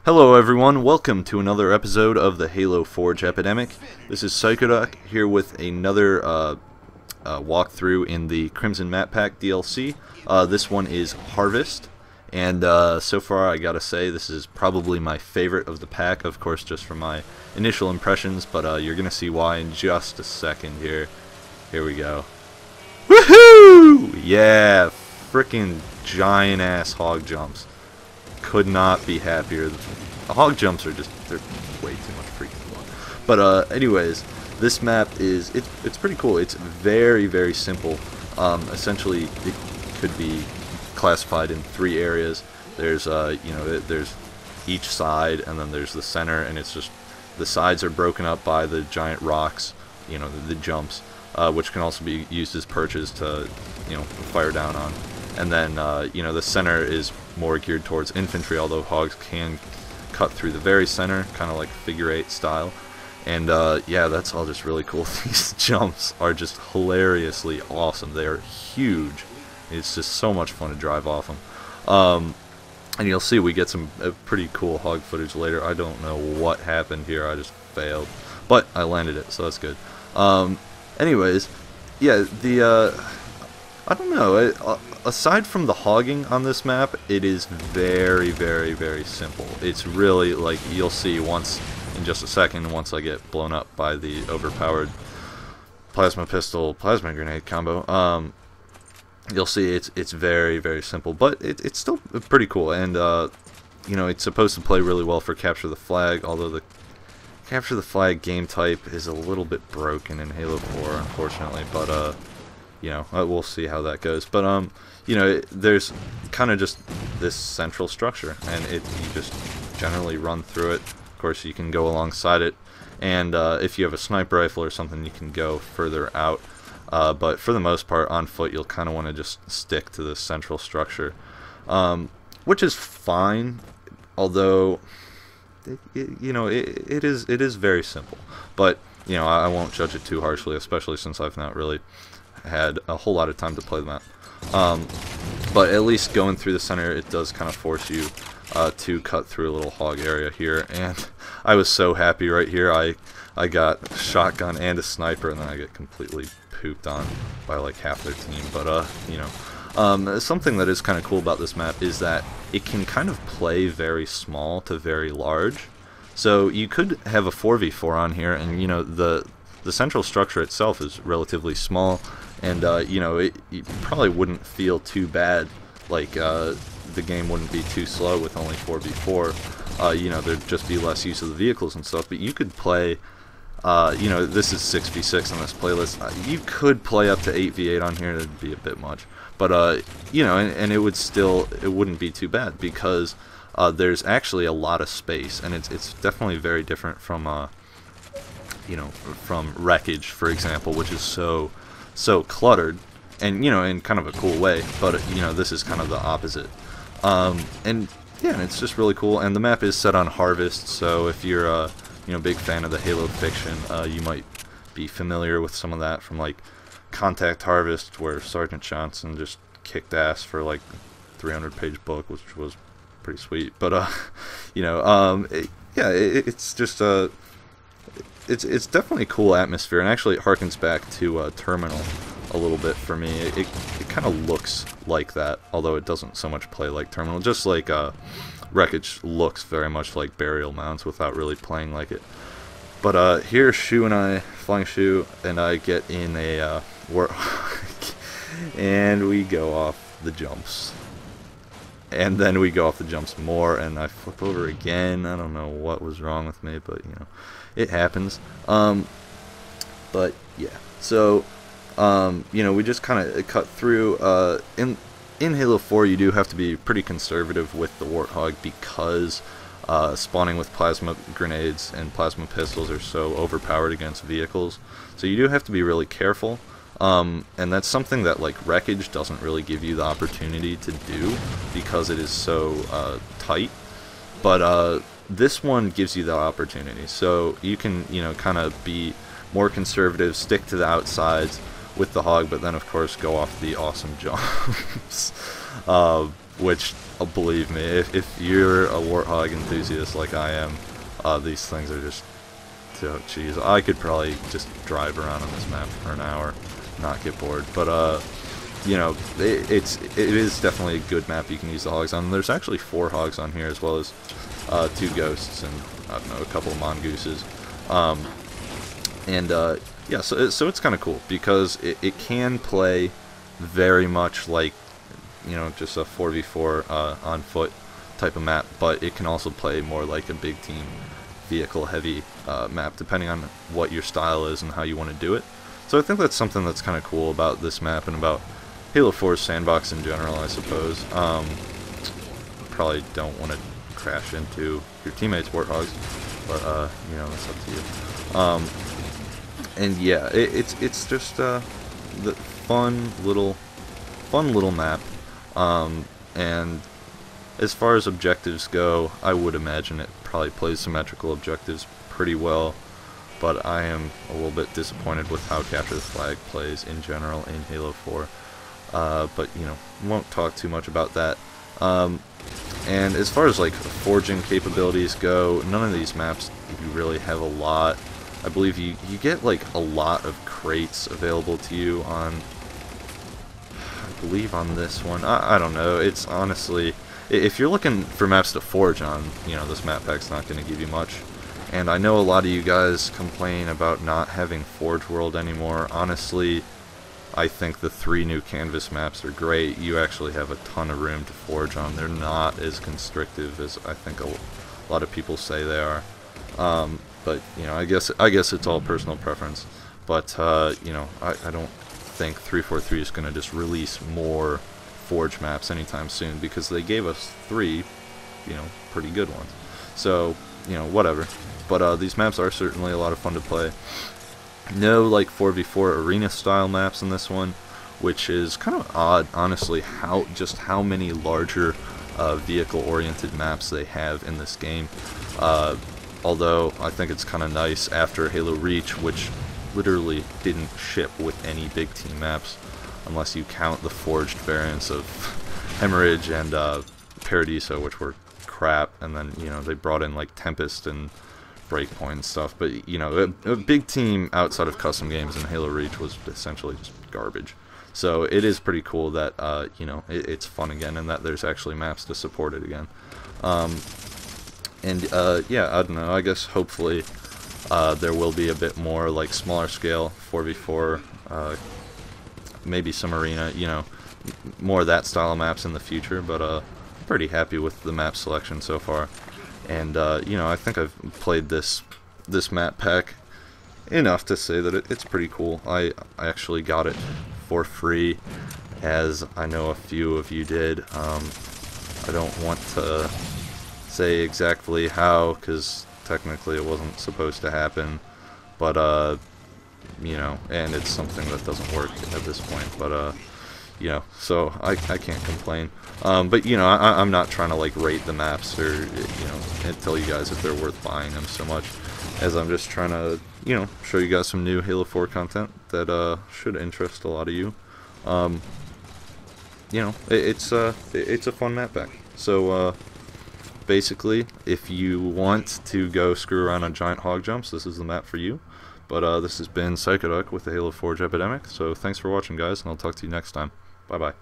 Hello everyone, welcome to another episode of the Halo Forge Epidemic. This is Psychodoc here with another walkthrough in the Crimson Map Pack DLC. This one is Harvest, and so far I gotta say this is probably my favorite of the pack, of course just from my initial impressions, but you're gonna see why in just a second here. Here we go. Woohoo! Yeah, freaking giant ass hog jumps. Could not be happier. The hog jumps are they're way too much freaking fun. But anyways, this map it's pretty cool. It's very simple. Essentially it could be classified in three areas. There's there's each side, and then there's the center, and it's just the sides are broken up by the giant rocks, the jumps, which can also be used as perches to fire down on. And then, the center is more geared towards infantry, although hogs can cut through the very center, kind of like figure 8 style. And, yeah, that's all just really cool. These jumps are just hilariously awesome. They are huge. It's just so much fun to drive off them. And you'll see we get some pretty cool hog footage later. I don't know what happened here. I just failed. But I landed it, so that's good. Anyways, yeah, I don't know. Aside from the hogging on this map, it is very simple. It's really, like, you'll see once in just a second, once I get blown up by the overpowered plasma pistol plasma grenade combo. You'll see it's very simple, but it's still pretty cool. And it's supposed to play really well for capture the flag, although the capture the flag game type is a little bit broken in Halo 4, unfortunately. But we'll see how that goes. But there's kind of just this central structure, and you just generally run through it. Of course, you can go alongside it, and if you have a sniper rifle or something, you can go further out. But for the most part, on foot, you'll kind of want to just stick to this central structure, which is fine. Although, it is very simple. But I won't judge it too harshly, especially since I've not really had a whole lot of time to play the map. But at least going through the center, it does kind of force you to cut through a little hog area here, and I was so happy right here. I got a shotgun and a sniper, and then I get completely pooped on by like half their team. But something that is kind of cool about this map is that it can kind of play very small to very large. So you could have a 4v4 on here, and the central structure itself is relatively small, and it probably wouldn't feel too bad. Like the game wouldn't be too slow with only 4v4. There'd just be less use of the vehicles and stuff. But you could play, this is 6v6 on this playlist. You could play up to 8v8 on here. It'd be a bit much, but and it wouldn't be too bad, because there's actually a lot of space, and it's definitely very different from from Wreckage, for example, which is so cluttered, and in kind of a cool way. But this is kind of the opposite. And yeah, it's just really cool. And the map is set on Harvest, so if you're a big fan of the Halo fiction, you might be familiar with some of that from like Contact Harvest, where Sergeant Johnson just kicked ass for like 300-page book, which was pretty sweet. But it's just it's definitely a cool atmosphere, and actually it harkens back to Terminal a little bit for me. It kind of looks like that, although it doesn't so much play like Terminal. Just like Wreckage looks very much like Burial Mounds without really playing like it. But here, Shu and I, Flying Shu and I, get in a and we go off the jumps. And then we go off the jumps more, and I flip over again. I don't know what was wrong with me, but it happens. But yeah, so we just kind of cut through. In Halo 4, you do have to be pretty conservative with the Warthog, because spawning with plasma grenades and plasma pistols are so overpowered against vehicles. So you do have to be really careful. And that's something that like Wreckage doesn't really give you the opportunity to do, because it is so tight. But this one gives you the opportunity, so you can kind of be more conservative, stick to the outsides with the hog, but then of course go off the awesome jumps. which, believe me, if you're a Warthog enthusiast like I am, these things are just, oh jeez, I could probably just drive around on this map for an hour, not get bored. But you know, it is definitely a good map you can use the hogs on. There's actually 4 hogs on here, as well as 2 ghosts and, I don't know, a couple of mongooses. Yeah, so it's kind of cool because it can play very much like, you know, just a 4v4 on foot type of map, but it can also play more like a big team vehicle heavy map, depending on what your style is and how you want to do it. So I think that's something that's kind of cool about this map and about Halo 4's sandbox in general, I suppose. Probably don't want to crash into your teammates' Warthogs, but you know, that's up to you. And yeah, it's just the fun little map. And as far as objectives go, I would imagine it probably plays symmetrical objectives pretty well, but I am a little bit disappointed with how Capture the Flag plays in general in Halo 4. But, you know, won't talk too much about that. And as far as, like, forging capabilities go, none of these maps you really have a lot. I believe you get, like, a lot of crates available to you on, I believe on this one. I don't know. It's honestly, if you're looking for maps to forge on, you know, this map pack's not going to give you much. And I know a lot of you guys complain about not having Forge World anymore. Honestly, I think the 3 new canvas maps are great. You actually have a ton of room to forge on. They're not as constrictive as I think a lot of people say they are. But you know, I guess it's all personal preference. But you know, I don't think 343 is going to just release more Forge maps anytime soon, because they gave us 3, you know, pretty good ones. So, you know, whatever. But these maps are certainly a lot of fun to play. No, like, 4v4 arena style maps in this one, which is kind of odd, honestly, how many larger vehicle oriented maps they have in this game. Although I think it's kind of nice after Halo Reach, which literally didn't ship with any big team maps, unless you count the forged variants of Hemorrhage and Paradiso, which were crap, and then, you know, they brought in like Tempest and Breakpoint and stuff. But, you know, a big team outside of custom games in Halo Reach was essentially just garbage. So it is pretty cool that you know, it's fun again, and that there's actually maps to support it again. Yeah, I don't know, I guess hopefully there will be a bit more like smaller scale 4v4, maybe some arena, you know, more of that style of maps in the future. But I'm pretty happy with the map selection so far. And you know, I think I've played this map pack enough to say that it's pretty cool. I actually got it for free, as I know a few of you did. I don't want to say exactly how, because technically it wasn't supposed to happen, but you know, and it's something that doesn't work at this point. But you know, so I can't complain. But you know, I'm not trying to like rate the maps or, you know, and tell you guys if they're worth buying them so much, as I'm just trying to, you know, show you guys some new Halo 4 content that should interest a lot of you. You know, it's a fun map pack. So basically, if you want to go screw around on giant hog jumps, this is the map for you. But this has been Psychoduck with the Halo Forge Epidemic. So thanks for watching, guys, and I'll talk to you next time. Bye bye.